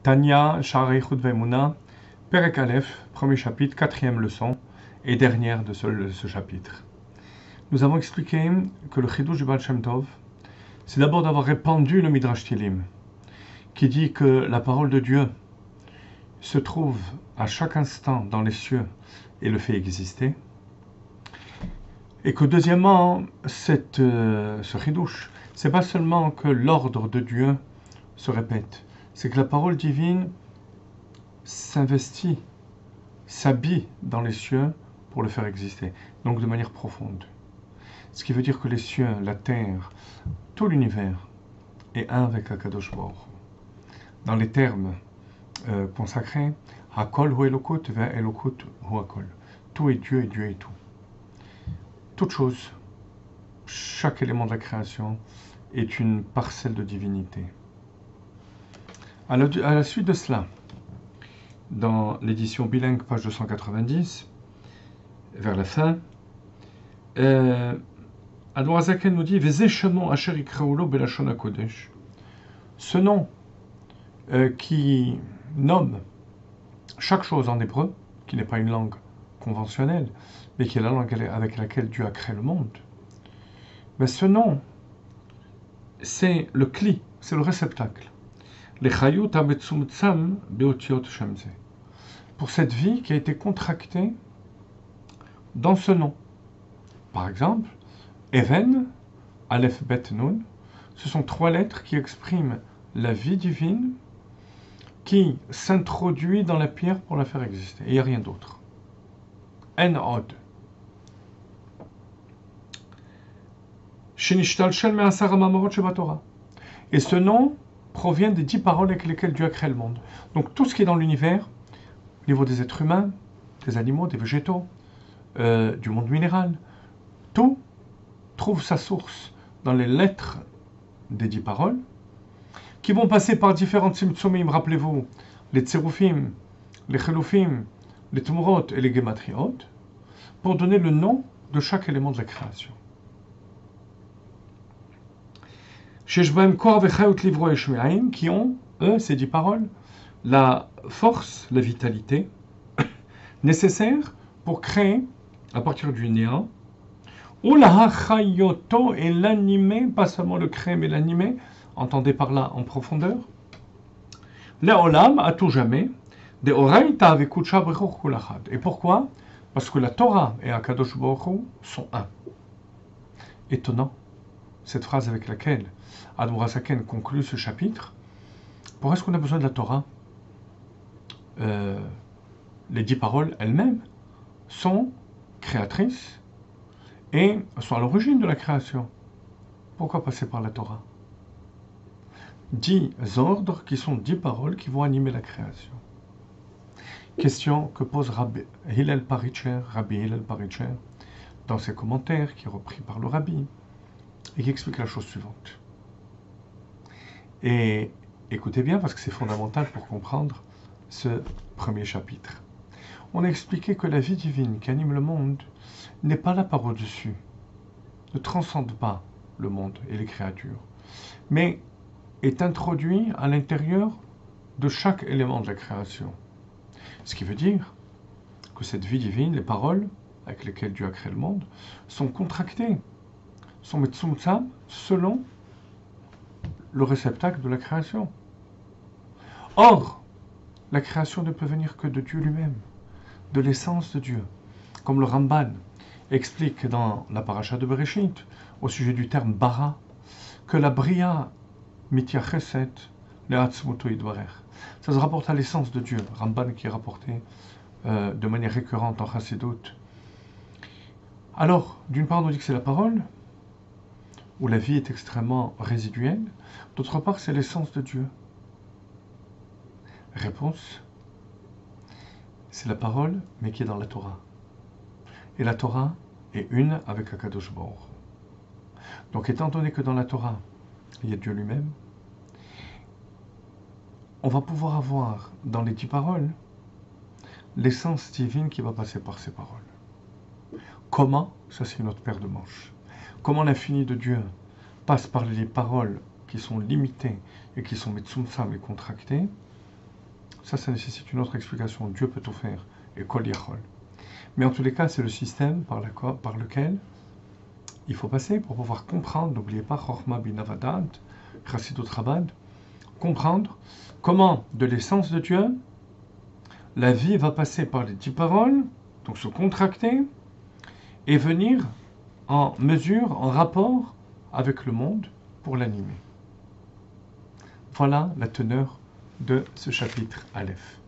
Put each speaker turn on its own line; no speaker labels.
Tanya, Sha'arei Chut Ve'emuna, Perek Aleph, premier chapitre, quatrième leçon et dernière de ce chapitre. Nous avons expliqué que le Chidouche du Baal Shem Tov, c'est d'abord d'avoir répandu le Midrash Tilim, qui dit que la parole de Dieu se trouve à chaque instant dans les cieux et le fait exister. Et que deuxièmement, ce Chidouche, c'est pas seulement que l'ordre de Dieu se répète, c'est que la parole divine s'investit, s'habille dans les cieux pour le faire exister, donc de manière profonde. Ce qui veut dire que les cieux, la terre, tout l'univers est un avec Akadosh Baruch Hu. Dans les termes consacrés, Hakol hu Elokut ve Elokut hu Hakol. Tout est Dieu et Dieu est tout. Toute chose, chaque élément de la création est une parcelle de divinité. À la suite de cela, dans l'édition bilingue, page 290, vers la fin, Admor HaZaken nous dit ce nom qui nomme chaque chose en hébreu, qui n'est pas une langue conventionnelle, mais qui est la langue avec laquelle Dieu a créé le monde, mais ce nom, c'est le kli, c'est le réceptacle. Pour cette vie qui a été contractée dans ce nom. Par exemple, Even, Aleph, Bet, Nun, ce sont trois lettres qui expriment la vie divine qui s'introduit dans la pierre pour la faire exister. Et il n'y a rien d'autre. En Od. Et ce nom provient des 10 paroles avec lesquelles Dieu a créé le monde. Donc tout ce qui est dans l'univers, au niveau des êtres humains, des animaux, des végétaux, du monde minéral, tout trouve sa source dans les lettres des 10 paroles, qui vont passer par différentes simtsumim, rappelez-vous, les tserufim, les chelufim, les tumurot et les gematriot, pour donner le nom de chaque élément de la création. Qui ont, eux, ces 10 paroles, la force, la vitalité nécessaire pour créer, à partir du néant, ou la hachayoto et l'animer, pas seulement le créer, mais l'animer, entendez par là en profondeur, le olam, à tout jamais, de oraita avec kucha brechor kulachad. Et pourquoi? Parce que la Torah et Akadosh Baruch Hu sont un. Étonnant, cette phrase avec laquelle Admor HaZaken conclut ce chapitre. Pourquoi est-ce qu'on a besoin de la Torah? Les 10 paroles elles-mêmes sont créatrices et sont à l'origine de la création. Pourquoi passer par la Torah? 10 ordres qui sont 10 paroles qui vont animer la création. Question que pose Rabbi Hillel Paritcher dans ses commentaires, qui est repris par le Rabbi, et qui explique la chose suivante. Et écoutez bien, parce que c'est fondamental pour comprendre ce premier chapitre. On a expliqué que la vie divine qui anime le monde n'est pas là par au-dessus, ne transcende pas le monde et les créatures, mais est introduit à l'intérieur de chaque élément de la création. Ce qui veut dire que cette vie divine, les paroles avec lesquelles Dieu a créé le monde, sont contractées, sont metsumtsam selon le réceptacle de la création. Or, la création ne peut venir que de Dieu lui-même, de l'essence de Dieu. Comme le Ramban explique dans la paracha de Bereshit, au sujet du terme bara, que la bria mityacheset le'atzmuto yidbarech. Ça se rapporte à l'essence de Dieu. Ramban qui est rapporté de manière récurrente en Chassidut. Alors, d'une part, on nous dit que c'est la parole, où la vie est extrêmement résiduelle. D'autre part, c'est l'essence de Dieu. Réponse, c'est la parole, mais qui est dans la Torah. Et la Torah est une avec Akadosh Baruch Hu. Donc, étant donné que dans la Torah, il y a Dieu lui-même, on va pouvoir avoir dans les 10 paroles l'essence divine qui va passer par ces paroles. Comment? Ça, c'est une autre paire de manches. Comment l'infini de Dieu passe par les paroles qui sont limitées et qui sont metsumsam et contractées, Ça nécessite une autre explication. Dieu peut tout faire, et Kol Yachol. Mais en tous les cas, c'est le système par lequel il faut passer pour pouvoir comprendre, n'oubliez pas, Chochma bin Avadat, Chassidut Chabad, comprendre comment, de l'essence de Dieu, la vie va passer par les 10 paroles, donc se contracter, et venir en mesure, en rapport avec le monde pour l'animer. Voilà la teneur de ce chapitre Aleph.